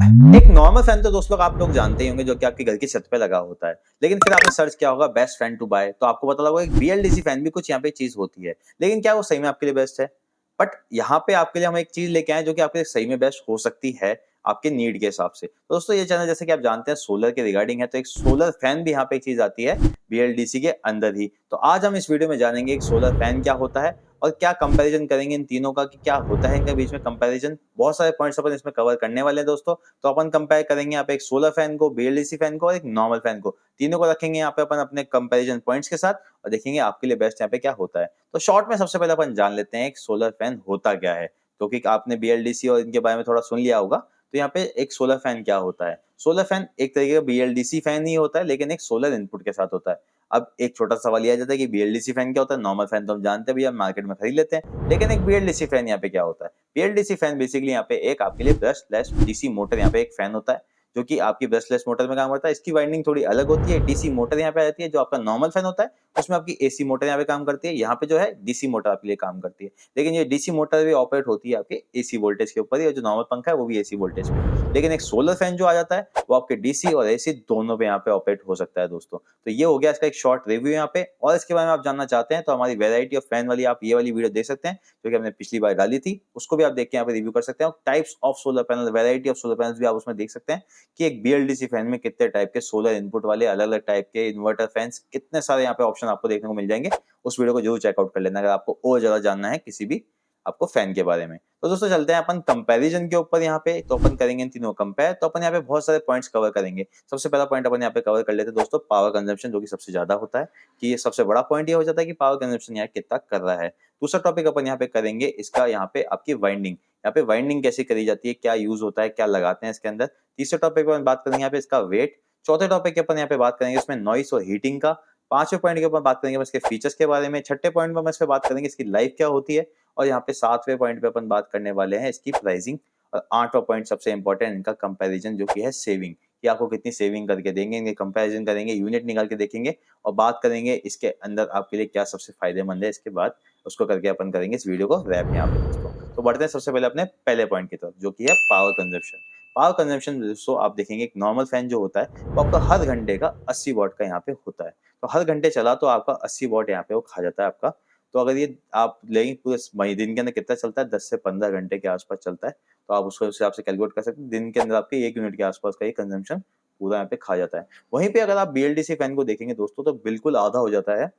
एक normal fan तो दोस्त लोग आप लोग जानते ही होंगे जो कि आपके घर की छत पे लगा होता है। लेकिन फिर आपने सर्च किया होगा बेस्ट फैन टू बाय, तो आपको पता लगा एक बीएलडीसी फैन भी कुछ यहाँ पे चीज होती है। लेकिन क्या वो सही में आपके लिए बेस्ट है? बट यहाँ पे आपके लिए हम एक चीज लेके आए जो कि आपके लिए सही में बेस्ट हो सकती है आपके नीड के हिसाब से। तो दोस्तों ये चैनल जैसे कि आप जानते हैं सोलर के रिगार्डिंग है, तो एक सोलर फैन भी यहाँ पे एक चीज आती है बीएलडीसी के अंदर ही। तो आज हम इस वीडियो में जानेंगे एक सोलर फैन क्या होता है और क्या कंपैरिजन करेंगे इन तीनों का कि क्या होता है इनके बीच में कंपैरिजन। बहुत सारे पॉइंट्स अपन इसमें कवर करने वाले हैं दोस्तों। तो अपन कंपेयर करेंगे यहाँ पे एक सोलर फैन को, बीएलडीसी फैन को और एक नॉर्मल फैन को। तीनों को रखेंगे यहाँ पे अपन अपने कंपैरिजन पॉइंट्स के साथ और देखेंगे आपके लिए बेस्ट यहाँ पे क्या होता है। तो शॉर्ट में सबसे पहले अपन जान लेते हैं एक सोलर फैन होता क्या है, क्योंकि आपने बीएलडीसी और इनके बारे में थोड़ा सुन लिया होगा। तो यहाँ पे एक सोलर फैन क्या होता है? सोलर फैन एक तरीके का बीएलडीसी फैन ही होता है लेकिन एक सोलर इनपुट के साथ होता है। अब एक छोटा सवाल यह आ जाता है कि बीएलडीसी फैन क्या होता है? नॉर्मल फैन तो हम जानते हैं भैया, मार्केट में खरीद लेते हैं, लेकिन एक बीएलडीसी फैन यहाँ पे क्या होता है? बीएलडीसी फैन बेसिकली यहाँ पे एक आपके लिए ब्रशलेस डीसी मोटर यहाँ पे एक फैन होता है जो कि आपकी ब्रशलेस मोटर में काम करता है। इसकी वाइंडिंग थोड़ी अलग होती है। डीसी मोटर यहाँ पे आ जाती है। जो आपका नॉर्मल फैन होता है उसमें आपकी एसी मोटर यहाँ पे काम करती है, यहाँ पे जो है डीसी मोटर आपके लिए काम करती है। लेकिन ये डीसी मोटर भी ऑपरेट होती है आपके एसी वोल्टेज के ऊपर ही, और जो नॉर्मल पंखा है वो भी एसी वोल्टेज पे। लेकिन एक सोलर फैन जो आ जाता है वो आपके डीसी और एसी दोनों पे यहाँ पे ऑपरेट हो सकता है दोस्तों। तो ये हो गया इसका एक शॉर्ट रिव्यू यहाँ पे। और इसके बारे में आप जानना चाहते हैं तो हमारी वेराइटी ऑफ फैन वाली आप ये वाली वीडियो देख सकते हैं जो कि हमने पिछली बार डाली थी, उसको भी आप देख के यहाँ पे रिव्यू कर सकते हैं। Types of solar panel, variety of solar panels भी आप उसमें देख सकते हैं कि एक बीएलडीसी फैन में कितने टाइप के सोलर इनपुट वाले अलग अलग टाइप के इन्वर्टर फैंस, कितने सारे यहाँ पे ऑप्शन आपको देखने को मिल जाएंगे। उस वीडियो को जरूर चेकआउट कर लेना अगर आपको और ज्यादा जानना है किसी भी आपको फैन के बारे में। तो दोस्तों चलते हैं अपन कंपैरिजन के ऊपर यहाँ पे। तो अपन करेंगे इन तीनों कंपेयर। तो अपन यहाँ पे बहुत सारे पॉइंट्स कवर करेंगे। सबसे पहला पॉइंट अपन यहाँ पे कवर कर लेते हैं दोस्तों, पावर कंजम्पशन, जो कि सबसे ज्यादा होता है कि ये सबसे बड़ा पॉइंट ये हो जाता है कि पावर कंजम्पशन यहाँ कितना कर रहा है। दूसरा टॉपिक अपन यहाँ पे करेंगे इसका यहाँ पे आपकी वाइंडिंग, यहाँ पे वाइंडिंग कैसे करी जाती है, क्या यूज होता है, क्या लगाते हैं इसके अंदर। तीसरे टॉपिक पर बात करेंगे यहाँ पे इसका वेट। चौथे टॉपिक के अपन यहाँ पे बात करेंगे इसमें नॉइस और हीटिंग का। पांचवें पॉइंट के ऊपर बात करेंगे इसके फीचर्स के बारे में। छठे पॉइंट में इस पे बात करेंगे इसकी लाइफ क्या होती है। और यहाँ पे सातवें पॉइंट पे अपन बात करने वाले हैं इसकी प्राइसिंग। और आठवां पॉइंट सबसे इंपॉर्टेंट इनका कंपैरिजन जो कि है सेविंग, कि आपको कितनी सेविंग करके देंगे। इनके कंपैरिजन करेंगे, यूनिट निकाल के देखेंगे और बात करेंगे इसके अंदर आपके लिए क्या सबसे फायदेमंद है। इसके बाद उसको करके अपन करेंगे इस वीडियो को रैप यहाँ पे दोस्तों। तो बढ़ते हैं सबसे पहले अपने पहले पॉइंट की तरफ जो कि है पावर कंजम्पशन। पावर कंजम्पशन दोस्तों आप देखेंगे एक नॉर्मल फैन जो होता है वो आपका हर घंटे का 80 वॉट का यहाँ पे होता है। तो हर घंटे चला तो आपका 80 वॉट यहाँ पे वो खा जाता है आपका। तो अगर ये आप लेंगे पूरे दिन के अंदर कितना चलता है, 10 से 15 घंटे के आसपास चलता है। तो आप उसको हिसाब से कैलकुलेट कर सकते हैं, दिन के अंदर आपके 1 यूनिट के आसपास का ये कंजम्पशन पूरा यहाँ पे खा जाता है। वहीं पे अगर आप बीएलडीसी फैन को देखेंगे दोस्तों तो बिल्कुल आधा हो जाता है,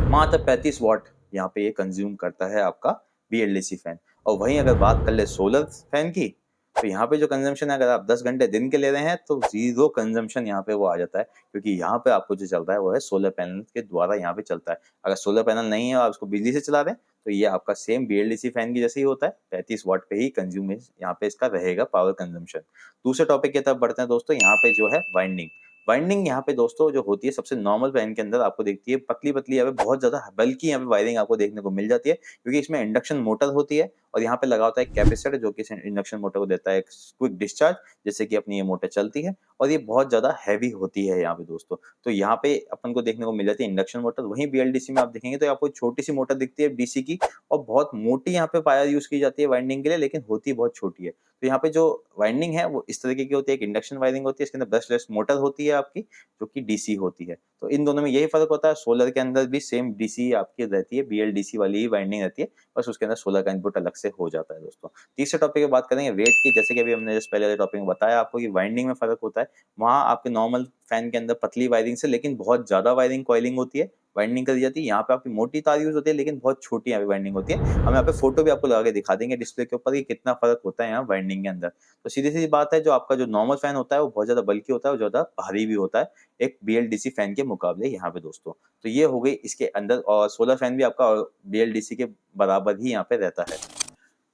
मात्र 35 वॉट यहाँ पे ये कंज्यूम करता है आपका बीएलडीसी फैन। और वहीं अगर बात कर ले सोलर फैन की, तो यहाँ पे जो कंजम्पशन है अगर आप 10 घंटे दिन के ले रहे हैं तो जीरो कंजम्पशन यहाँ पे वो आ जाता है, क्योंकि यहाँ पे आपको जो चल रहा है वो है सोलर पैनल के द्वारा यहाँ पे चलता है। अगर सोलर पैनल नहीं है और आप उसको बिजली से चला रहे हैं तो ये आपका सेम बीएलडीसी फैन की जैसे ही होता है, 35 वॉट पे ही कंज्यूम यहाँ पे इसका रहेगा पावर कंजम्पशन। दूसरे टॉपिक की तरफ बढ़ते हैं दोस्तों, यहाँ पे जो है वाइंडिंग। वाइंडिंग यहाँ पे दोस्तों जो होती है सबसे नॉर्मल फैन के अंदर आपको देखती है पतली पतली, यहाँ पे बहुत ज्यादा बल्कि यहाँ पे वायरिंग आपको देखने को मिल जाती है, क्योंकि इसमें इंडक्शन मोटर होती है और यहाँ पे लगा होता है कैपेसिटर जो कि इंडक्शन मोटर को देता है क्विक डिस्चार्ज, जिससे कि अपनी ये मोटर चलती है। और ये बहुत ज्यादा हैवी होती है यहाँ पे दोस्तों। तो यहाँ पे अपन को देखने को मिल जाती है इंडक्शन मोटर। वहीं बीएलडीसी में आप देखेंगे तो आपको छोटी सी मोटर दिखती है डीसी की, और बहुत मोटी यहाँ पे वायर यूज की जाती है वाइंडिंग के लिए, लेकिन होती बहुत छोटी है। तो यहाँ पे जो वाइंडिंग है वो इस तरीके की होती है, एक इंडक्शन वायरिंग होती है, इसके अंदर ब्रशलेस मोटर होती है आपकी जो कि डीसी होती है। तो इन दोनों में यही फर्क होता है। सोलर के अंदर भी सेम डीसी आपकी रहती है, बीएलडीसी वाली ही वाइंडिंग रहती है, बस उसके अंदर सोलर का इनपुट अलग से हो जाता है दोस्तों। तीसरे टॉपिक की बात करेंगे वेट की। जैसे कि अभी हमने जस्ट पहले वाले टॉपिक में बताया आपको कि वाइंडिंग में फर्क होता है। वहां आपके नॉर्मल फैन के अंदर पतली वायरिंग से लेकिन बहुत ज्यादा वायरिंग कॉइलिंग होती है, वाइंडिंग करी जाती है। यहाँ पे आपकी मोटी तार यूज होती है लेकिन बहुत छोटी यहाँ पे वाइंडिंग होती है। हम यहाँ पे फोटो भी आपको लगा के दिखा देंगे डिस्प्ले के ऊपर कि कितना फर्क होता है यहाँ वाइंडिंग के अंदर। तो सीधी सी बात है, जो आपका जो नॉर्मल फैन होता है वो बहुत ज्यादा बल्कि होता है और ज्यादा भारी भी होता है एक बीएलडीसी फैन के मुकाबले यहाँ पे दोस्तों। तो ये हो गई इसके अंदर। और सोलर फैन भी आपका बीएलडीसी के बराबर ही यहाँ पे रहता है।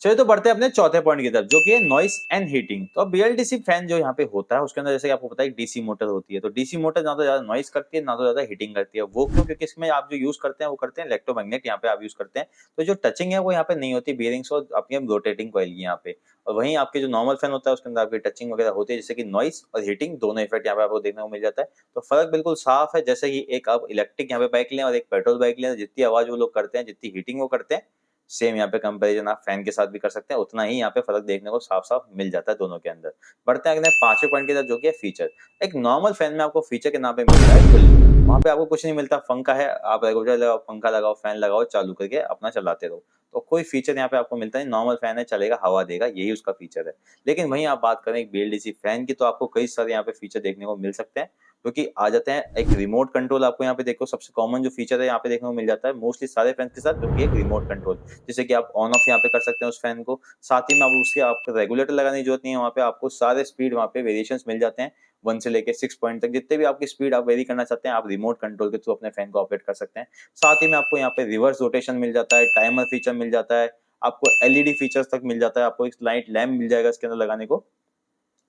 चलिए तो बढ़ते हैं अपने चौथे पॉइंट की तरफ जो कि है नॉइस एंड हीटिंग। तो बीएलडीसी फैन जो यहाँ पे होता है उसके अंदर जैसे कि आपको पता है डीसी मोटर होती है। तो डीसी मोटर ना तो ज्यादा नॉइस करती है ना तो ज्यादा हीटिंग करती है। वो क्यों? क्योंकि इसमें आप जो यूज करते हैं वो करते हैं इलेक्ट्रोमैग्नेट यहाँ पे आप यूज करते हैं। तो जो टचिंग है वो यहाँ पे नहीं होती बियरिंग्स और आपकी रोटेटिंग कॉइल की यहाँ पे। और वहीं आपके जो नॉर्मल फैन होता है उसके अंदर आपकी टचिंग वगैरह होती है, जैसे कि नॉइस और हीटिंग दोनों इफेक्ट यहाँ पे आपको देखने को मिल जाता है। तो फर्क बिल्कुल साफ है। जैसे कि एक आप इलेक्ट्रिक यहाँ पे बाइक लें और एक पेट्रोल बाइक लें, जितनी आवाज वो लोग करते हैं, जितनी हीटिंग वो करते हैं, सेम यहाँ पे कंपैरिजन आप फैन के साथ भी कर सकते हैं, उतना ही यहाँ पे फर्क देखने को साफ साफ मिल जाता है दोनों के अंदर। बढ़ते हैं अगले 5वें पॉइंट की तरफ, जो कि है फीचर। एक नॉर्मल फैन में आपको फीचर के नाम पे मिलता है कूलिंग, वहाँ पे आपको कुछ नहीं मिलता, पंखा है, आप रेगुलेटर लगाओ, पंखा लगाओ, फैन लगाओ, चालू करके अपना चलाते रहो, तो कोई फीचर यहाँ पे आपको मिलता नहीं। नॉर्मल फैन है, चलेगा, हवा देगा, यही उसका फीचर है। लेकिन वहीं आप बात करें एक बीएलडीसी फैन की, तो आपको कई सारे यहाँ पे फीचर देखने को मिल सकते हैं, क्योंकि आ जाते हैं। एक रिमोट कंट्रोल आपको यहाँ पे देखो सबसे कॉमन जो फीचर है यहाँ पे देखने को मिल जाता है मोस्टली सारे फैन के साथ, जो कि एक रिमोट कंट्रोल, जिससे कि आप ऑन ऑफ यहाँ पे कर सकते हैं उस फैन को। साथ ही में आप उसके आपको रेगुलेटर लगाने की जरूरत नहीं है, वहाँ पे आपको सारे स्पीड वहाँ पे वेरिएशंस मिल जाते हैं, 1 से लेके 6 पॉइंट तक, जितने भी आपकी स्पीड आप वेरी करना चाहते हैं, आप रिमोट कंट्रोल के थ्रू अपने फैन को ऑपरेट कर सकते हैं। साथ ही में आपको यहाँ पे रिवर्स रोटेशन मिल जाता है, टाइमर फीचर मिल जाता है, आपको एलईडी फीचर्स तक मिल जाता है, आपको एक लाइट लैम्प मिल जाएगा इसके अंदर लगाने को,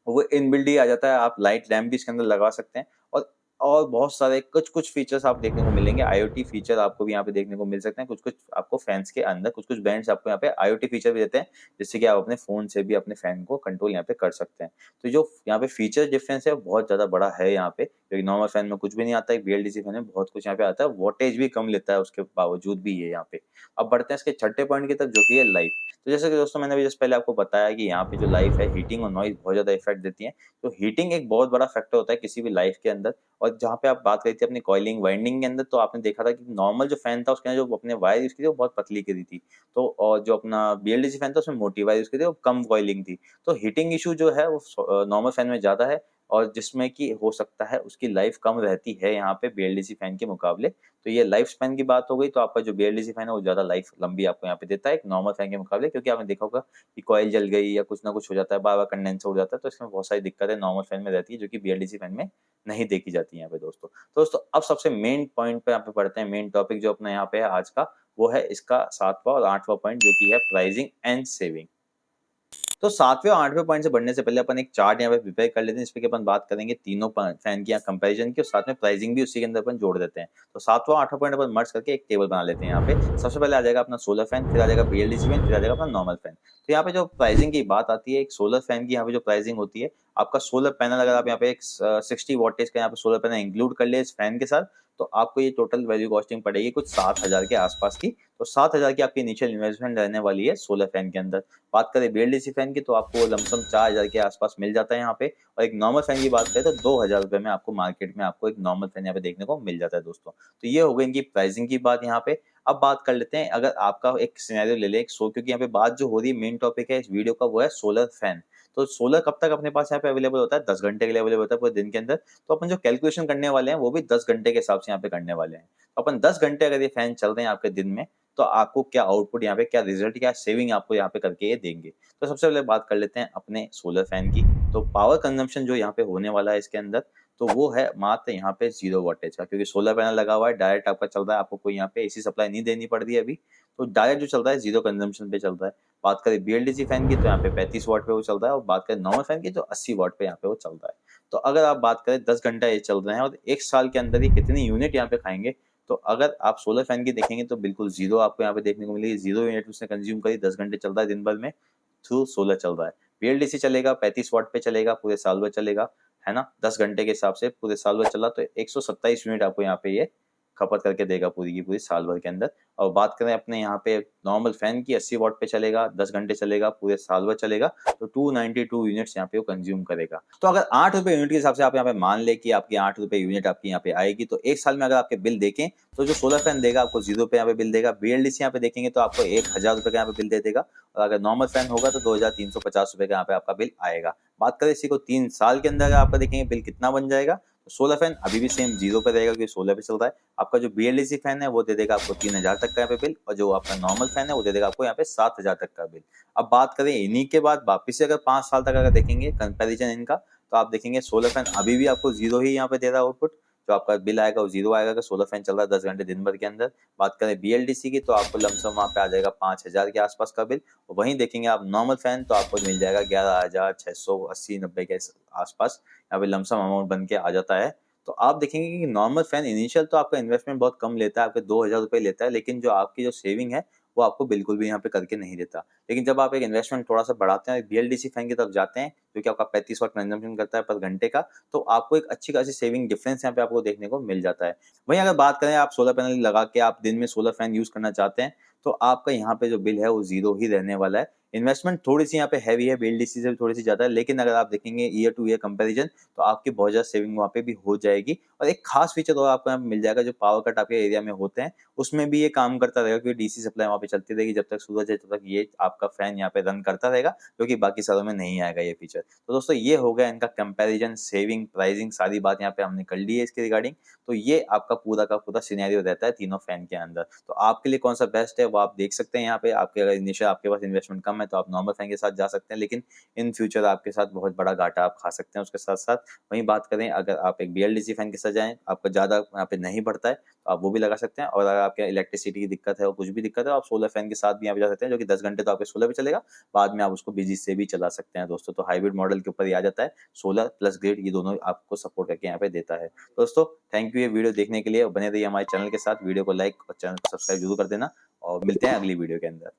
वो इनबिल्ट ही आ जाता है, आप लाइट लैम्प भी इसके अंदर लगा सकते हैं। और बहुत सारे कुछ कुछ फीचर्स आप देखने को मिलेंगे, आईओटी फीचर आपको भी यहाँ पे देखने को मिल सकते हैं, कुछ कुछ आपको फैंस के अंदर, कुछ कुछ ब्रांड्स आपको यहाँ पे आईओटी फीचर भी देते हैं, जिससे कि आप अपने फोन से भी अपने फैन को कंट्रोल यहाँ पे कर सकते हैं। तो जो यहाँ पे फीचर डिफरेंस है बहुत ज्यादा बड़ा है यहाँ पे, क्योंकि नॉर्मल फैन में कुछ भी नहीं आता है, बीएलडीसी फैन में बहुत कुछ यहाँ पे आता है, वोल्टेज भी कम लेता है उसके बावजूद भी ये यहाँ पे। अब बढ़ते हैं इसके छठे पॉइंट की तरफ, जो कि है लाइफ। तो जैसे कि दोस्तों मैंने भी जस्ट पहले आपको बताया कि यहाँ पे जो लाइफ है, हीटिंग और नॉइज बहुत ज्यादा इफेक्ट देती है। तो हीटिंग एक बहुत बड़ा फैक्टर होता है किसी भी लाइफ के अंदर। और जहाँ पे आप बात करी थी अपनी कॉइलिंग वाइंडिंग के अंदर, तो आपने देखा था कि नॉर्मल जो फैन था उसके अंदर जो अपने वायर यूज की थी वो बहुत पतली की थी, तो और जो अपना बीएलडीसी फैन था उसमें मोटी वायर यूज की थी, वो कम कॉइलिंग थी। तो हीटिंग इशू जो है वो नॉर्मल फैन में ज्यादा है, और जिसमें कि हो सकता है उसकी लाइफ कम रहती है यहाँ पे बीएलडीसी फैन के मुकाबले। तो ये लाइफ स्पैन की बात हो गई, तो आपका जो बीएलडीसी फैन है वो ज्यादा लाइफ लंबी आपको यहाँ पे देता है एक नॉर्मल फैन के मुकाबले, क्योंकि आपने देखा होगा कि कॉइल जल गई या कुछ ना कुछ हो जाता है, बार बार कंडेंसर हो जाता है, तो इसमें बहुत सारी दिक्कतें नॉर्मल फैन में रहती है, जो कि बीएलडीसी फैन में नहीं देखी जाती है यहाँ पे दोस्तों। तो दोस्तों अब सबसे मेन पॉइंट पे यहाँ पे पढ़ते हैं, मेन टॉपिक जो अपना यहाँ पे है आज का, वो है इसका 7वां और 8वां पॉइंट, जो कि है प्राइसिंग एंड सेविंग। तो 7वें और 8वें पॉइंट से बढ़ने से पहले अपन एक चार्ट यहाँ पे प्रिपेयर कर लेते हैं, जिसपे कि अपन बात करेंगे तीनों फैन की कंपैरिजन की, और साथ में प्राइसिंग भी उसी के अंदर अपन जोड़ देते हैं। तो 7वां और 8वां पॉइंट अपन मर्ज करके एक टेबल बना लेते हैं। यहाँ पे सबसे पहले आ जाएगा अपना सोलर फैन, फिर आ जाएगा बीएलडीसी फैन, फिर आ जाएगा अपना नॉर्मल फैन। तो यहाँ पे जो प्राइसिंग की बात आती है, एक सोलर फैन की यहाँ पे जो प्राइसिंग होती है, आपका सोलर पैनल अगर आप यहाँ पे एक 60 वोल्टेज का यहाँ पे सोलर पैनल इंक्लूड कर ले इस फैन के साथ, तो आपको ये टोटल वैल्यू कॉस्टिंग पड़ेगी कुछ 7,000 के आसपास की। तो 7,000 की आपकी इनिशियल इन्वेस्टमेंट रहने वाली है सोलर फैन के अंदर। बात करें बीएलडीसी फैन की, तो आपको लमसम 4,000 के आसपास मिल जाता है यहाँ पे। और एक नॉर्मल फैन की बात करें तो 2,000 रुपए में आपको मार्केट में आपको एक नॉर्मल फैन यहाँ पे देखने को मिल जाता है दोस्तों। तो ये हो गई इनकी प्राइसिंग की बात यहाँ पे। अब बात कर लेते हैं, अगर आपका एक सिनेरियो ले ले, क्योंकि यहाँ पे बात जो हो रही है, मेन टॉपिक है इस वीडियो का, वो है सोलर फैन। तो सोलर कब तक अपने पास यहाँ पे अवेलेबल होता है? 10 घंटे के लिए अवेलेबल होता है पूरे दिन के अंदर। तो अपन जो कैलकुलेशन करने वाले हैं वो भी 10 घंटे के हिसाब से यहाँ पे करने वाले हैं। तो अपन 10 घंटे अगर ये फैन चल रहे हैं आपके दिन में, तो आपको क्या आउटपुट यहाँ पे, क्या रिजल्ट, क्या सेविंग आपको यहाँ पे करके ये देंगे। तो सबसे पहले बात कर लेते हैं अपने सोलर फैन की। तो पावर कंजम्पशन जो यहाँ पे होने वाला है इसके अंदर, तो वो है मात्र यहाँ पे 0 वोल्टेज का, क्योंकि सोलर पैनल लगा हुआ है, डायरेक्ट आपका चल रहा है, आपको कोई यहाँ पे एसी सप्लाई नहीं देनी पड़ रही है अभी। तो डायरेक्ट जो चल रहा है 0 कंजम्पशन पे चल रहा है। बात करें बीएलडीसी फैन की, तो यहाँ पे 35 वाट पे वो चल रहा है, और बात करें नॉर्मल फैन की तो 80 वाट पे यहाँ पे वो चल रहा है। तो अगर आप बात करें 10 घंटा ये चल रहे हैं और 1 साल के अंदर ही कितनी यूनिट यहाँ पे खाएंगे, तो अगर आप सोलर फैन की देखेंगे तो बिल्कुल 0 आपको यहाँ पे देखने को मिलेगी। 0 यूनिट उसने कंज्यूम करी, 10 घंटे चल रहा है दिन भर में, थ्रू सोलर चल रहा है। बीएलडीसी चलेगा 35 वाट पे चलेगा, पूरे साल भर चलेगा, है ना, 10 घंटे के हिसाब से पूरे साल भर चला, तो 127 यूनिट आपको यहाँ पे ये खपत करके देगा पूरी की पूरी साल भर के अंदर। और बात करें अपने यहाँ पे नॉर्मल फैन की, 80 वाट पे चलेगा, 10 घंटे चलेगा, पूरे साल भर चलेगा, तो 292 यूनिट्स यहाँ पे वो कंज्यूम करेगा। तो अगर 8 रुपए यूनिट के हिसाब से आप यहाँ पे मान ले कि आपकी 8 रुपए यूनिट आपकी यहाँ पे आएगी, तो 1 साल में अगर आपके बिल देखें, तो जो सोलर फैन देगा आपको 0 पे यहाँ पे बिल देगा। बीएलडीसी यहाँ पे देखेंगे तो आपको 1,000 रुपए का यहाँ पे बिल दे देगा, और अगर नॉर्मल फैन होगा तो 2,350 रुपए का यहाँ पे आपका बिल आएगा। बात करें इसी को 3 साल के अंदर आपका देखेंगे बिल कितना बन जाएगा, तो सोलर फैन अभी भी सेम 0 पे रहेगा, क्योंकि सोलर पे चल रहा है। आपका जो बीएलडीसी फैन है वो दे देगा आपको 3,000 तक का यहाँ पे बिल, और जो आपका नॉर्मल फैन है वो दे देगा आपको यहाँ पे 7,000 तक का बिल। अब बात करें इन्हीं के बाद वापिस से अगर 5 साल तक अगर देखेंगे कंपैरिजन इनका, तो आप देखेंगे सोलर फैन अभी भी आपको 0 ही यहाँ पे दे रहा है आउटपुट, जो आपका बिल आएगा वो 0 आएगा, अगर सोलर फैन चल रहा है 10 घंटे दिन भर के अंदर। बात करें बीएलडीसी की, तो आपको लमसम वहाँ पे आ जाएगा 5,000 के आसपास का बिल। वहीं देखेंगे आप नॉर्मल फैन, तो आपको मिल जाएगा 11,680-90 के आसपास यहाँ पे लमसम अमाउंट बन के आ जाता है। तो आप देखेंगे कि नॉर्मल फैन इनिशियल तो आपका इन्वेस्टमेंट बहुत कम लेता है, आपके 2,000 रुपए लेता है, लेकिन जो आपकी जो सेविंग है वो आपको बिल्कुल भी यहाँ पे करके नहीं देता। लेकिन जब आप एक इन्वेस्टमेंट थोड़ा सा बढ़ाते हैं, बीएलडीसी फैन की तरफ जाते हैं जो कि आपका 35 वाट कंजम्पशन करता है पर घंटे का, तो आपको एक अच्छी खासी सेविंग डिफरेंस यहाँ पे आपको देखने को मिल जाता है। वहीं अगर बात करें आप सोलर पैनल लगा के आप दिन में सोलर फैन यूज करना चाहते हैं, तो आपका यहाँ पे जो बिल है वो 0 ही रहने वाला है। इन्वेस्टमेंट थोड़ी-सी यहाँ पे हैवी है, बीएलडीसी से भी थोड़ी-सी ज़्यादा है, लेकिन अगर आप देखेंगे ईयर टू ईयर कंपैरिजन, तो आपकी बहुत ज़्यादा सेविंग वहाँ पे भी हो जाएगी। और एक खास फीचर और आपको यहाँ पे मिल जाएगा, जो पावर कट आपके एरिया में होते हैं, उसमें भी ये काम करता रहेगा, क्योंकि डीसी सप्लाई वहाँ पे चलती रहेगी। जब तक सूरज है तब तक ये आपका फैन यहाँ पे रन करता रहेगा, जो कि बाकी शहरों में नहीं आएगा ये फीचर। तो दोस्तों ये हो गया इनका कंपैरिजन, सेविंग, प्राइसिंग, सारी बात यहाँ पे हमने कर ली है इसके रिगार्डिंग। तो ये आपका पूरा का पूरा सिनेरियो रहता है तीनों फैन के अंदर। तो आपके लिए कौन-सा बेस्ट है वो आप देख सकते हैं यहाँ पे। आपके अगर इनिशियल आपके पास इन्वेस्टमेंट कम है तो आप नॉर्मल फैन के साथ जा सकते हैं, लेकिन इन फ्यूचर आपके साथ बहुत बड़ा घाटा आप खा सकते हैं उसके साथ-साथ। वहीं बात करें अगर आप एक बीएलडीसी फैन के साथ जाएँ, आपका ज़्यादा यहाँ पे नहीं बढ़ता है, तो आप वो भी लगा सकते हैं। और अगर आपके इलेक्ट्रिसिटी की दिक्कत है और कुछ भी दिक्कत है, आप सोलर फैन के साथ भी यहाँ पे जा सकते हैं, जो कि 10 घंटे तो आपके सोलर पे चलेगा, बाद में आप उसको बिजली से भी चला सकते हैं दोस्तों। तो हाइब्रिड मॉडल के ऊपर ही आ जाता है, सोलर प्लस ग्रिड ये दोनों आपको सपोर्ट करके यहाँ पे देता है। दोस्तों थैंक यू ये वीडियो देखने के लिए, और बने रहिए हमारे चैनल के साथ। वीडियो को लाइक और चैनल को सब्सक्राइब जरूर कर देना, और मिलते हैं अगली वीडियो के अंदर।